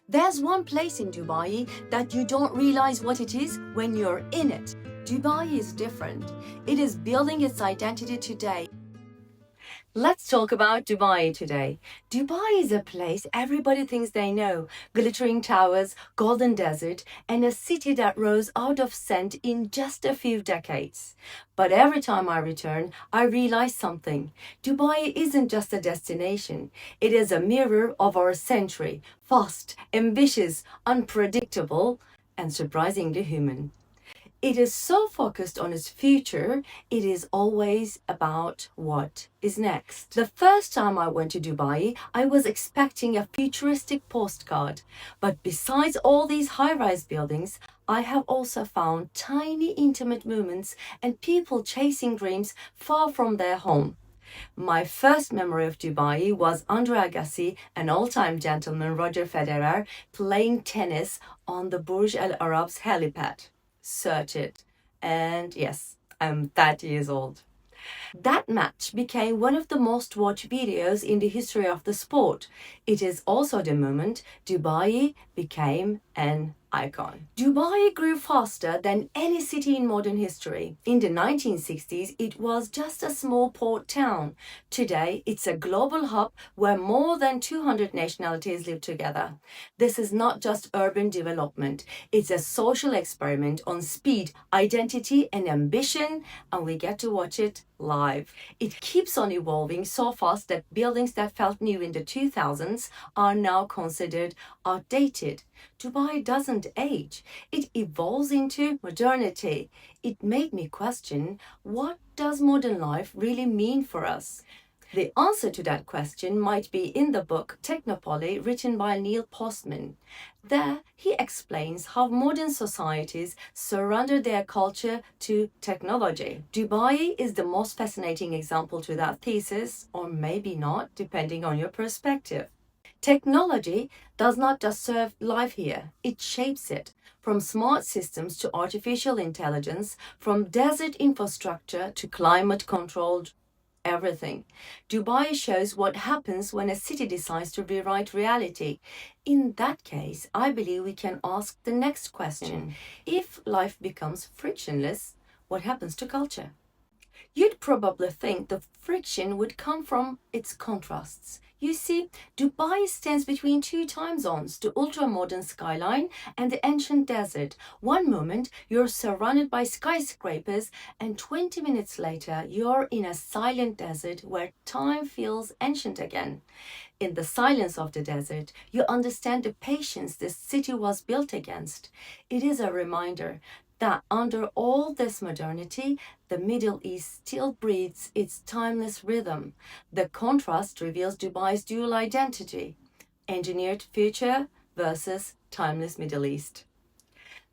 There's one place in Dubai that you don't realize what it is when you're in it. Dubai is different. It is building its identity today. Let's talk about Dubai today. Dubai is a place everybody thinks they know. Glittering towers, golden desert, and a city that rose out of sand in just a few decades. But every time I return, I realize something. Dubai isn't just a destination. It is a mirror of our century. Fast, ambitious, unpredictable, and surprisingly human. It is so focused on its future, it is always about what is next. The first time I went to Dubai, I was expecting a futuristic postcard. But besides all these high rise buildings, I have also found tiny, intimate moments and people chasing dreams far from their home. My first memory of Dubai was Andre Agassi and all-time gentleman Roger Federer playing tennis on the Burj Al Arab's helipad. Search it. And yes, I'm 30 years old. That match became one of the most watched videos in the history of the sport. It is also the moment Dubai became an icon. Dubai grew faster than any city in modern history. In the 1960s, it was just a small port town. Today, it's a global hub where more than 200 nationalities live together. This is not just urban development, it's a social experiment on speed, identity, and ambition, and we get to watch it live. It keeps on evolving so fast that buildings that felt new in the 2000s are now considered outdated. Dubai doesn't age, it evolves into modernity. It made me question, what does modern life really mean for us? The answer to that question might be in the book Technopoly, written by Neil Postman. There, he explains how modern societies surrender their culture to technology. Dubai is the most fascinating example to that thesis, or maybe not, depending on your perspective. Technology does not just serve life here, it shapes it. From smart systems to artificial intelligence, from desert infrastructure to climate controlled everything. Dubai shows what happens when a city decides to rewrite reality. In that case, I believe we can ask the next question. If life becomes frictionless, what happens to culture? You'd probably think the friction would come from its contrasts. You see, Dubai stands between two time zones, the ultra-modern skyline and the ancient desert. One moment, you're surrounded by skyscrapers, and 20 minutes later, you're in a silent desert where time feels ancient again. In the silence of the desert, you understand the patience this city was built against. It is a reminder that under all this modernity, the Middle East still breathes its timeless rhythm. The contrast reveals Dubai's dual identity, engineered future versus timeless Middle East.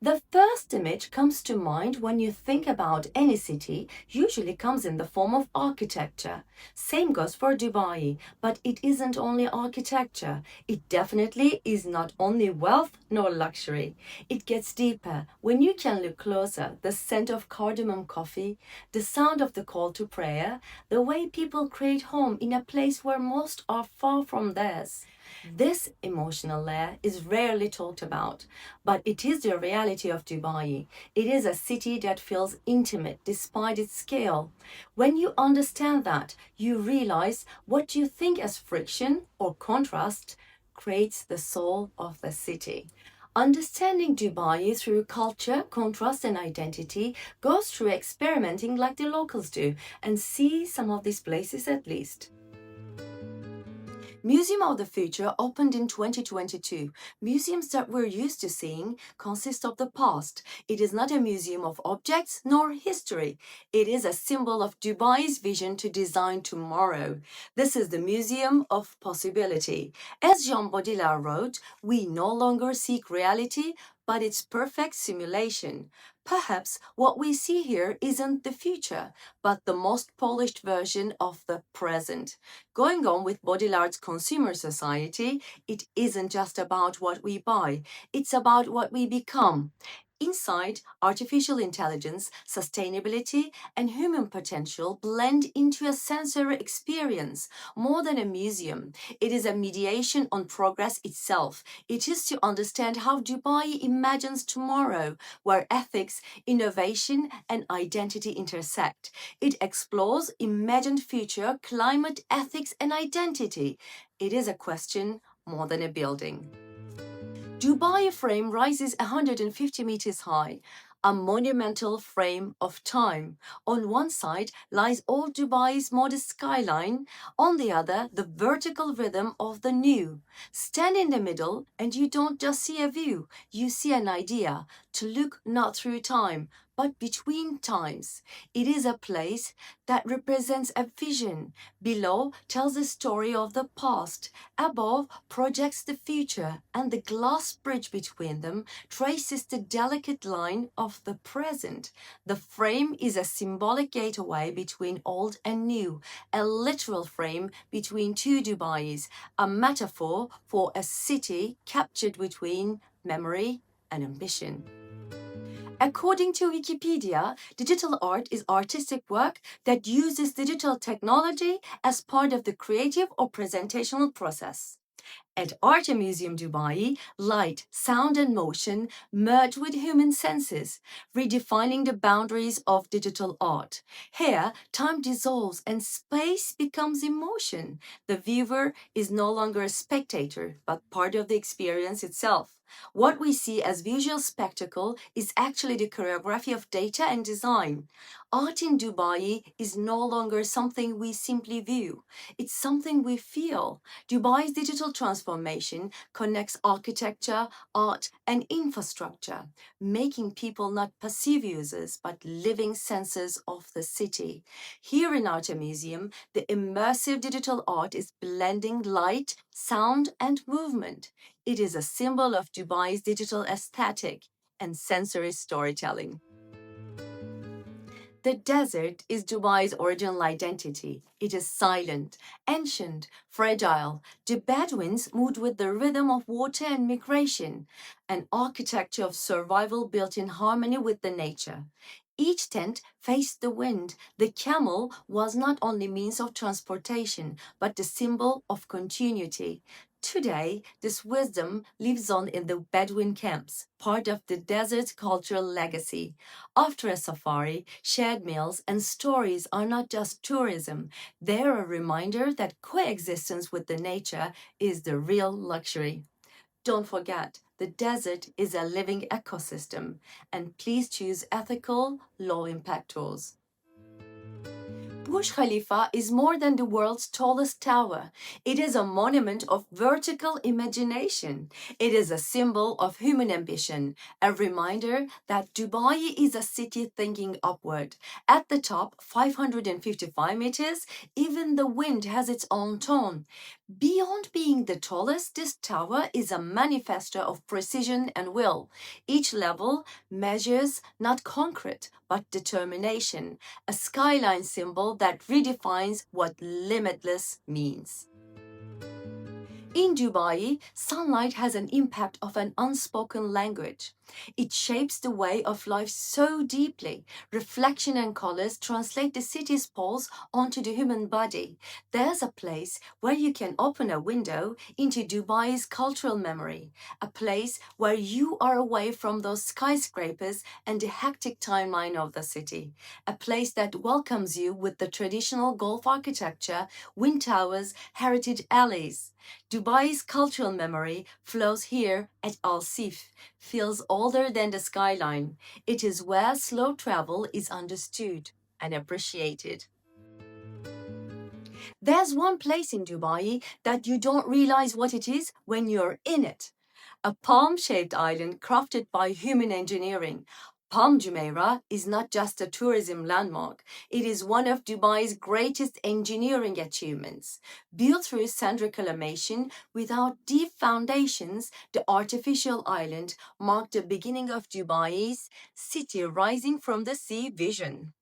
The first image comes to mind when you think about any city, usually comes in the form of architecture. Same goes for Dubai, but it isn't only architecture. It definitely is not only wealth nor luxury. It gets deeper. When you can look closer, the scent of cardamom coffee, the sound of the call to prayer, the way people create home in a place where most are far from theirs. This emotional layer is rarely talked about, but it is the reality of Dubai. It is a city that feels intimate despite its scale. When you understand that, you realize what you think as friction or contrast creates the soul of the city. Understanding Dubai through culture, contrast, and identity goes through experimenting like the locals do and see some of these places at least. Museum of the Future opened in 2022. Museums that we're used to seeing consist of the past. It is not a museum of objects nor history. It is a symbol of Dubai's vision to design tomorrow. This is the Museum of Possibility. As Jean Baudrillard wrote, we no longer seek reality, but its perfect simulation. Perhaps what we see here isn't the future, but the most polished version of the present. Going on with Baudrillard's consumer society, it isn't just about what we buy, it's about what we become. Inside, artificial intelligence, sustainability, and human potential blend into a sensory experience more than a museum. It is a mediation on progress itself. It is to understand how Dubai imagines tomorrow, where ethics, innovation, and identity intersect. It explores imagined future, climate, ethics, and identity. It is a question more than a building. Dubai frame rises 150 meters high, a monumental frame of time. On one side lies old Dubai's modest skyline, on the other, the vertical rhythm of the new. Stand in the middle, and you don't just see a view, you see an idea, to look not through time, but between times. It is a place that represents a vision. Below tells the story of the past. Above projects the future, and the glass bridge between them traces the delicate line of the present. The frame is a symbolic gateway between old and new, a literal frame between two Dubais, a metaphor for a city captured between memory and ambition. According to Wikipedia, digital art is artistic work that uses digital technology as part of the creative or presentational process. At Arte Museum Dubai, light, sound, and motion merge with human senses, redefining the boundaries of digital art. Here, time dissolves and space becomes emotion. The viewer is no longer a spectator, but part of the experience itself. What we see as visual spectacle is actually the choreography of data and design. Art in Dubai is no longer something we simply view. It's something we feel. Dubai's digital transformation connects architecture, art, and infrastructure, making people not passive users but living sensors of the city. Here in Arte Museum, the immersive digital art is blending light, sound, and movement. It is a symbol of Dubai's digital aesthetic and sensory storytelling. The desert is Dubai's original identity. It is silent, ancient, fragile. The Bedouins moved with the rhythm of water and migration, an architecture of survival built in harmony with the nature. Each tent faced the wind. The camel was not only means of transportation, but the symbol of continuity. Today, this wisdom lives on in the Bedouin camps, part of the desert's cultural legacy. After a safari, shared meals and stories are not just tourism, they're a reminder that coexistence with the nature is the real luxury. Don't forget, the desert is a living ecosystem, and please choose ethical, low-impact tools. Burj Khalifa is more than the world's tallest tower. It is a monument of vertical imagination. It is a symbol of human ambition, a reminder that Dubai is a city thinking upward. At the top, 555 meters, even the wind has its own tone. Beyond being the tallest, this tower is a manifesto of precision and will. Each level measures not concrete, but determination, a skyline symbol that redefines what limitless means. In Dubai, sunlight has an impact of an unspoken language. It shapes the way of life so deeply. Reflection and colors translate the city's pulse onto the human body. There's a place where you can open a window into Dubai's cultural memory, a place where you are away from those skyscrapers and the hectic timeline of the city, a place that welcomes you with the traditional Gulf architecture, wind towers, heritage alleys. Dubai's cultural memory flows here at Seef, feels older than the skyline. It is where slow travel is understood and appreciated. There's one place in Dubai that you don't realize what it is when you're in it. A palm-shaped island crafted by human engineering. Palm Jumeirah is not just a tourism landmark, it is one of Dubai's greatest engineering achievements. Built through sand reclamation without deep foundations, the artificial island marked the beginning of Dubai's city rising from the sea vision.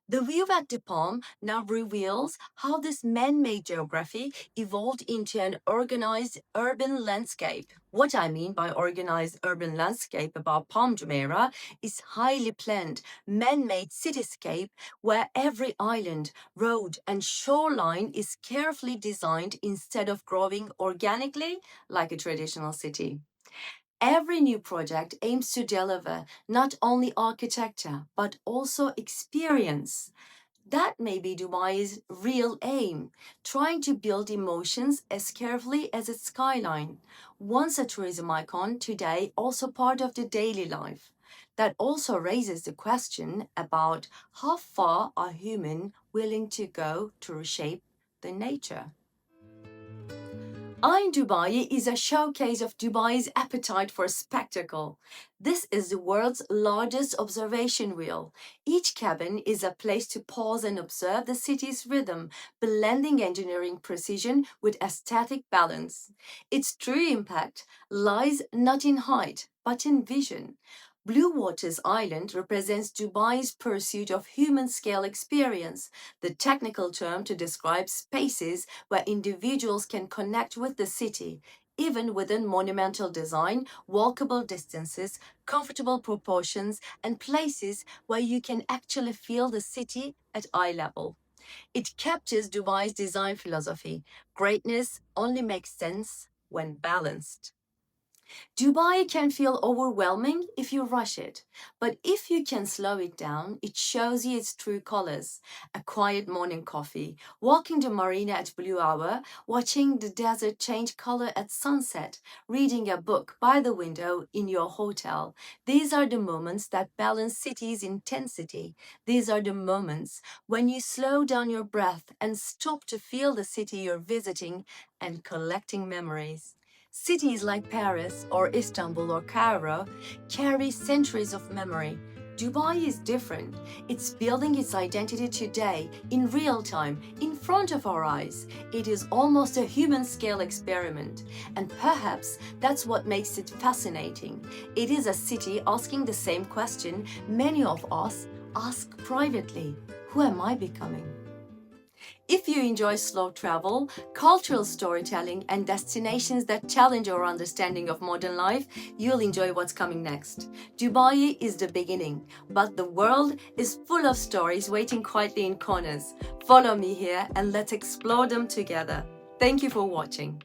The view at the Palm now reveals how this man-made geography evolved into an organized urban landscape. What I mean by organized urban landscape about Palm Jumeirah is highly planned, man-made cityscape where every island, road and shoreline is carefully designed instead of growing organically like a traditional city. Every new project aims to deliver not only architecture but also experience. That may be Dubai's real aim, trying to build emotions as carefully as its skyline. Once a tourism icon, today also part of the daily life. That also raises the question about how far are humans willing to go to reshape the nature. Eye in Dubai is a showcase of Dubai's appetite for spectacle. This is the world's largest observation wheel. Each cabin is a place to pause and observe the city's rhythm, blending engineering precision with aesthetic balance. Its true impact lies not in height, but in vision. Bluewaters Island represents Dubai's pursuit of human-scale experience, the technical term to describe spaces where individuals can connect with the city, even within monumental design, walkable distances, comfortable proportions, and places where you can actually feel the city at eye level. It captures Dubai's design philosophy. Greatness only makes sense when balanced. Dubai can feel overwhelming if you rush it, but if you can slow it down, it shows you its true colors. A quiet morning coffee, walking the marina at blue hour, watching the desert change color at sunset, reading a book by the window in your hotel. These are the moments that balance city's intensity. These are the moments when you slow down your breath and stop to feel the city you're visiting and collecting memories. Cities like Paris or Istanbul or Cairo carry centuries of memory. Dubai is different. It's building its identity today, in real time, in front of our eyes. It is almost a human-scale experiment. And perhaps that's what makes it fascinating. It is a city asking the same question many of us ask privately. Who am I becoming? If you enjoy slow travel, cultural storytelling, and destinations that challenge your understanding of modern life, you'll enjoy what's coming next. Dubai is the beginning, but the world is full of stories waiting quietly in corners. Follow me here and let's explore them together. Thank you for watching.